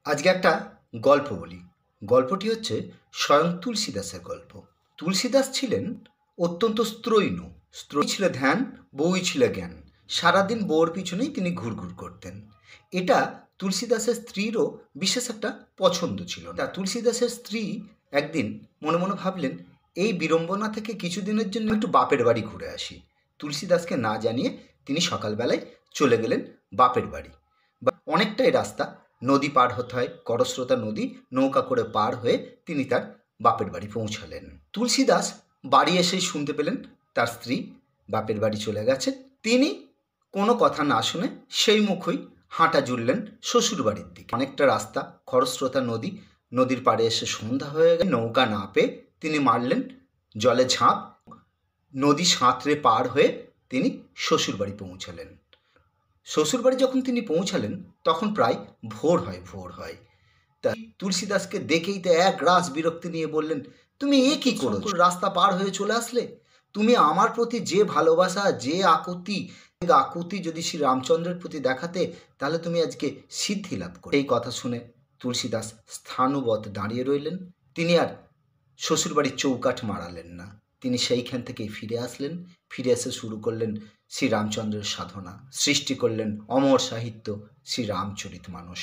আজকে একটা গল্প বলি। গল্পটি হচ্ছে স্বয়ং তুলসীদাসের গল্প। তুলসীদাস ছিলেন অত্যন্ত স্ত্রৈণ। স্ত্রৈ ছিল ধ্যান, বউই ছিল জ্ঞান। সারাদিন বউর পিছনেই তিনি ঘুরঘুর করতেন। এটা তুলসীদাসের স্ত্রীরও বিশেষ একটা পছন্দ ছিল না। তুলসীদাসের স্ত্রী একদিন মনে মনে ভাবলেন, এই বিড়ম্বনা থেকে কিছুদিনের জন্য একটু বাপের বাড়ি ঘুরে আসি। তুলসীদাসকে না জানিয়ে তিনি সকালবেলায় চলে গেলেন বাপের বাড়ি। অনেকটাই রাস্তা, নদী পার হতে হয়, খরস্রোতা নদী, নৌকা করে পার হয়ে তিনি তার বাপের বাড়ি পৌঁছালেন। তুলসীদাস বাড়ি এসেই শুনতে পেলেন তার স্ত্রী বাপের বাড়ি চলে গেছেন। তিনি কোনো কথা না শুনে সেই মুখই হাঁটা জুড়লেন শ্বশুর বাড়ির দিকে। অনেকটা রাস্তা, খরস্রোতা নদী, নদীর পাড়ে এসে সন্ধ্যা হয়ে গেল। নৌকা না পেয়ে তিনি মারলেন জলে ঝাঁপ, নদী সাঁতরে পার হয়ে তিনি শ্বশুর বাড়ি পৌঁছালেন। শ্বশুরবাড়ি যখন তিনি পৌঁছালেন তখন প্রায় ভোর হয়। তা তুলসীদাসকে দেখেই তো এক রাস বিরক্তি নিয়ে বললেন, তুমি এ কি করছো? রাস্তা পার হয়ে চলে আসলে। তুমি আমার প্রতি যে ভালোবাসা, যে আকুতি যদি শ্রী রামচন্দ্রের প্রতি দেখাতে, তাহলে তুমি আজকে সিদ্ধি লাভ করো। এই কথা শুনে তুলসীদাস স্থাণুবৎ দাঁড়িয়ে রইলেন। তিনি আর শ্বশুরবাড়ির চৌকাঠ মারালেন না। তিনি সেইখান থেকেই ফিরে আসলেন। ফিরে এসে শুরু করলেন শ্রীরামচন্দ্রের সাধনা, সৃষ্টি করলেন অমর সাহিত্য শ্রী রামচরিতমানস।